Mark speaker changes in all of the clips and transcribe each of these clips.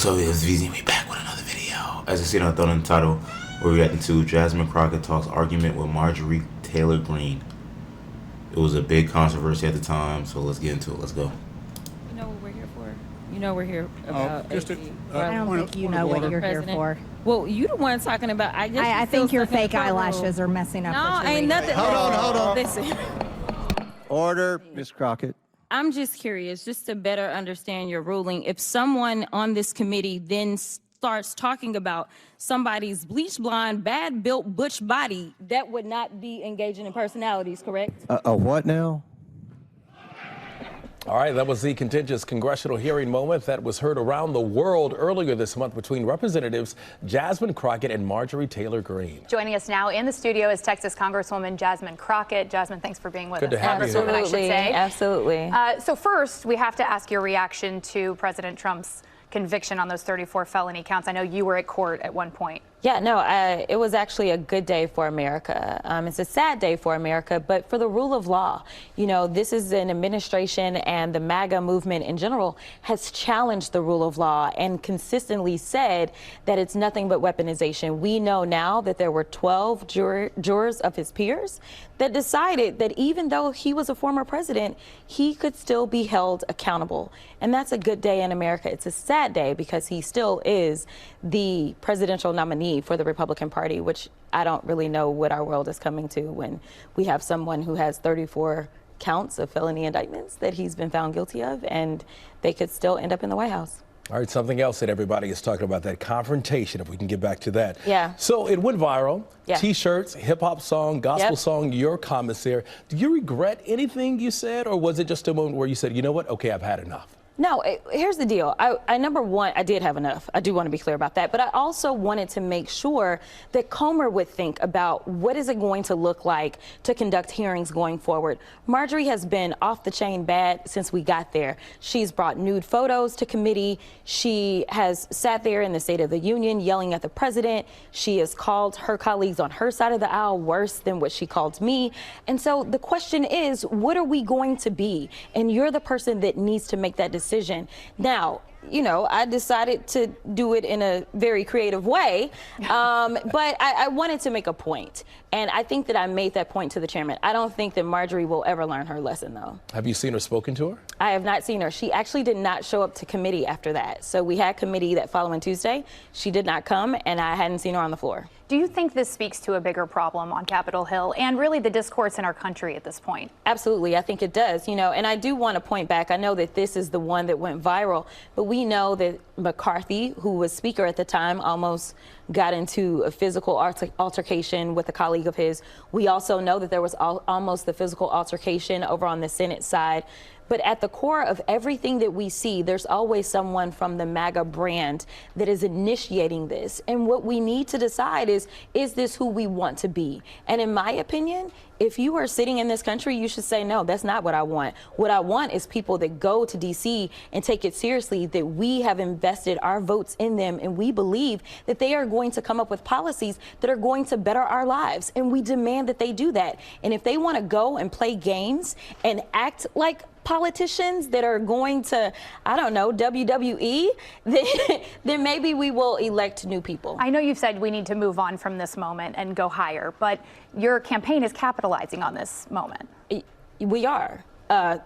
Speaker 1: What's up, it's Daveeezy, and we back with another video. As you see on the thumbnail title, we're reacting to Jasmine Crockett talks argument with Marjorie Taylor Greene. It was a big controversy at the time, so let's get into it. Let's go.
Speaker 2: You know what we're here for? You know we're here about
Speaker 3: I
Speaker 4: don't think you know what you're here for.
Speaker 2: Well, you the one talking about.
Speaker 4: I think your fake eyelashes are messing up.
Speaker 2: No, ain't nothing.
Speaker 3: Hold on.
Speaker 2: Listen,
Speaker 3: Order, Ms. Crockett.
Speaker 2: I'm just curious, just to better understand your ruling. If someone on this committee then starts talking about somebody's bleach blonde, bad built butch body, that would not be engaging in personalities, correct?
Speaker 3: A what now?
Speaker 5: All right, that was the contentious congressional hearing moment that was heard around the world earlier this month between Representatives Jasmine Crockett and Marjorie Taylor Greene.
Speaker 6: Joining us now in the studio is Texas Congresswoman Jasmine Crockett. Jasmine, thanks for being with
Speaker 5: Good
Speaker 6: us.
Speaker 5: to have you here.
Speaker 6: I should say.
Speaker 2: Absolutely.
Speaker 6: So first, we have to ask your reaction to President Trump's conviction on those 34 felony counts. I know you were at court at one point.
Speaker 2: Yeah, no, it was actually a good day for America. It's a sad day for America, but for the rule of law. You know, this is an administration, and the MAGA movement in general has challenged the rule of law and consistently said that it's nothing but weaponization. We know now that there were 12 jurors of his peers that decided that even though he was a former president, he could still be held accountable. And that's a good day in America. It's a sad day because he still is the presidential nominee for the Republican Party, which I don't really know what our world is coming to when we have someone who has 34 counts of felony indictments that he's been found guilty of, and they could still end up in the White House.
Speaker 5: All right, something else that everybody is talking about, that confrontation, if we can get back to that.
Speaker 2: Yeah.
Speaker 5: So it went viral.
Speaker 2: Yeah.
Speaker 5: T-shirts, hip-hop song, gospel
Speaker 2: Yep.
Speaker 5: song, your comments there. Do you regret anything you said, or was it just a moment where you said, you know what, okay, I've had enough?
Speaker 2: No, here's the deal. I number one, I did have enough. I do want to be clear about that. But I also wanted to make sure that Comer would think about what is it going to look like to conduct hearings going forward. Marjorie has been off the chain bad since we got there. She's brought nude photos to committee. She has sat there in the State of the Union yelling at the president. She has called her colleagues on her side of the aisle worse than what she called me. And so the question is, what are we going to be? And you're the person that needs to make that decision. Now, you know, I decided to do it in a very creative way, but I wanted to make a point, and I think that I made that point to the chairman. I don't think that Marjorie will ever learn her lesson, though.
Speaker 5: Have you seen or spoken to her?
Speaker 2: I have not seen her. She actually did not show up to committee after that. So we had committee that following Tuesday. She did not come, and I hadn't seen her on the floor.
Speaker 6: Do you think this speaks to a bigger problem on Capitol Hill and really the discourse in our country at this point?
Speaker 2: Absolutely, I think it does, you know, and I do want to point back. I know that this is the one that went viral, but we know that McCarthy, who was speaker at the time, almost got into a physical altercation with a colleague of his. We also know that there was almost the physical altercation over on the Senate side. But at the core of everything that we see, there's always someone from the MAGA brand that is initiating this. And what we need to decide is this who we want to be? And in my opinion, if you are sitting in this country, you should say, no, that's not what I want. What I want is people that go to D.C. and take it seriously, that we have invested our votes in them, and we believe that they are going to come up with policies that are going to better our lives. And we demand that they do that. And if they want to go and play games and act like politicians that are going to, I don't know, WWE, then maybe we will elect new people.
Speaker 6: I know you've said we need to move on from this moment and go higher, but your campaign is capitalizing on this moment.
Speaker 2: We are.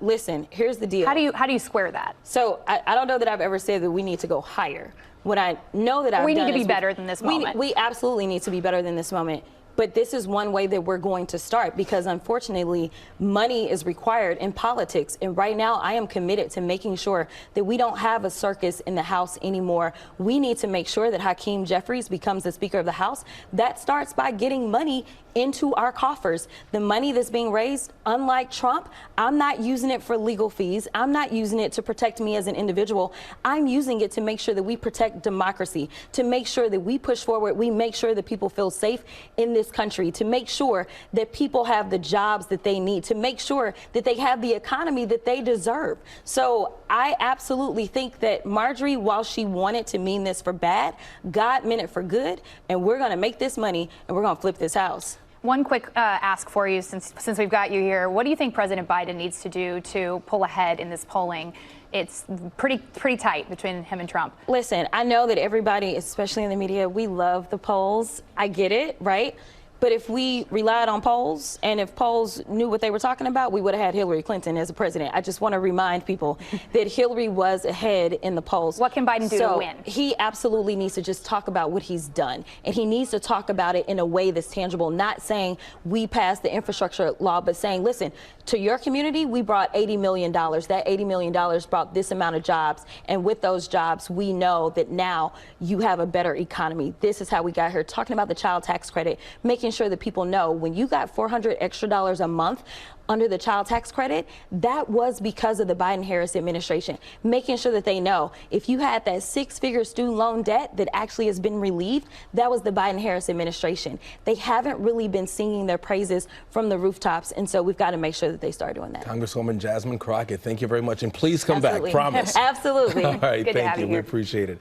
Speaker 2: Listen, here's the deal.
Speaker 6: How do you square that?
Speaker 2: So I don't know that I've ever said that we need to go higher. What I know that I've
Speaker 6: we
Speaker 2: done
Speaker 6: need to
Speaker 2: is
Speaker 6: be better than this moment.
Speaker 2: We absolutely need to be better than this moment. But this is one way that we're going to start, because unfortunately, money is required in politics. And right now, I am committed to making sure that we don't have a circus in the House anymore. We need to make sure that Hakeem Jeffries becomes the Speaker of the House. That starts by getting money into our coffers. The money that's being raised, unlike Trump, I'm not using it for legal fees. I'm not using it to protect me as an individual. I'm using it to make sure that we protect democracy, to make sure that we push forward, we make sure that people feel safe in this country, to make sure that people have the jobs that they need, to make sure that they have the economy that they deserve. So I absolutely think that Marjorie, while she wanted to mean this for bad, God meant it for good, and we're going to make this money and we're going to flip this house.
Speaker 6: One quick ask for you, since we've got you here. What do you think President Biden needs to do to pull ahead in this polling it's pretty tight between him and Trump.
Speaker 2: Listen, I know that everybody, especially in the media, we love the polls. I get it, right? But if we relied on polls, and if polls knew what they were talking about, we would have had Hillary Clinton as a president. I just want to remind people that Hillary was ahead in the polls.
Speaker 6: What can Biden do to win?
Speaker 2: He absolutely needs to just talk about what he's done. And he needs to talk about it in a way that's tangible, not saying we passed the infrastructure law, but saying, listen, to your community, we brought $80 million. That $80 million brought this amount of jobs. And with those jobs, we know that now you have a better economy. This is how we got here. Talking about the child tax credit, making sure that people know when you got $400 extra a month under the child tax credit, that was because of the Biden-Harris administration. Making sure that they know if you had that six-figure student loan debt that actually has been relieved, that was the Biden-Harris administration. They haven't really been singing their praises from the rooftops, and so we've got to make sure that they start doing that.
Speaker 5: Congresswoman Jasmine Crockett, thank you very much, and please come
Speaker 2: Absolutely.
Speaker 5: back, promise.
Speaker 2: Absolutely.
Speaker 5: All right,
Speaker 6: Good to
Speaker 5: thank
Speaker 6: have
Speaker 5: you.
Speaker 6: you
Speaker 5: We
Speaker 6: here.
Speaker 5: appreciate it.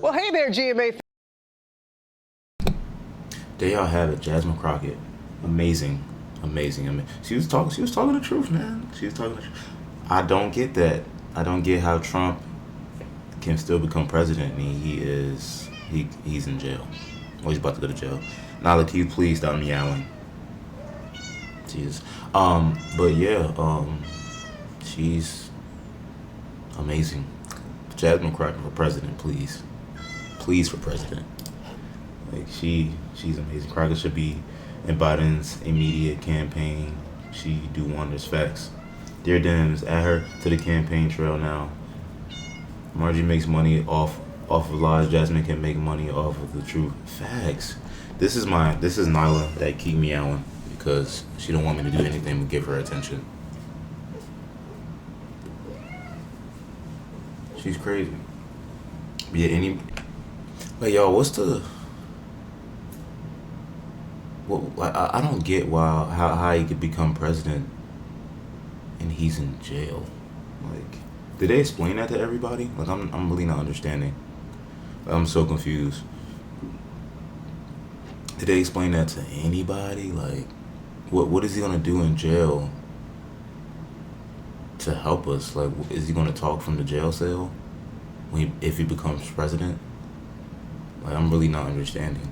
Speaker 7: Well, hey there, GMA.
Speaker 1: There y'all have it, Jasmine Crockett. Amazing. She was talking the truth, man. She was talking the truth. I don't get that. I don't get how Trump can still become president and he's in jail. Well, he's about to go to jail. Nala, can you please stop meowing? Jesus. But yeah, she's amazing. Jasmine Crockett for president, please. Please for president. Like she's amazing. Crockett should be in Biden's immediate campaign. She do wonders. Facts. Dear Dems, add her to the campaign trail now. Margie makes money off of lies. Jasmine can make money off of the truth. Facts. This is Nyla that keep meowing because she don't want me to do anything but give her attention. She's crazy. But yeah, y'all, what's the? Well, I don't get how he could become president and he's in jail. Like, did they explain that to everybody? Like, I'm really not understanding. I'm so confused. Did they explain that to anybody? Like, what is he gonna do in jail to help us? Like, is he gonna talk from the jail cell if he becomes president? Like, I'm really not understanding.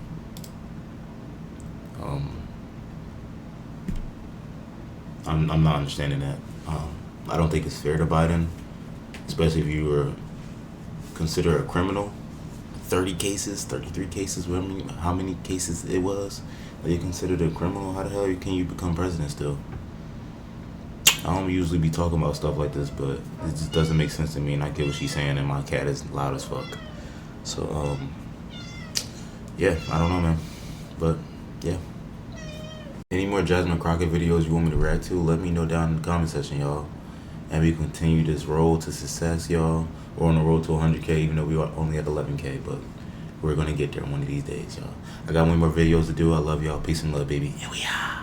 Speaker 1: I'm not understanding that. I don't think it's fair to Biden, especially if you were considered a criminal. 30 cases, 33 cases, how many cases it was that you considered a criminal. How the hell can you become president still? I don't usually be talking about stuff like this, but it just doesn't make sense to me, and I get what she's saying, and my cat is loud as fuck. So, yeah, I don't know, man. But, yeah. Any more Jasmine Crockett videos you want me to react to, let me know down in the comment section, y'all. And we continue this road to success, y'all. We're on the road to 100K, even though we are only at 11K, but we're going to get there one of these days, y'all. I got one more videos to do. I love y'all. Peace and love, baby. Here we are.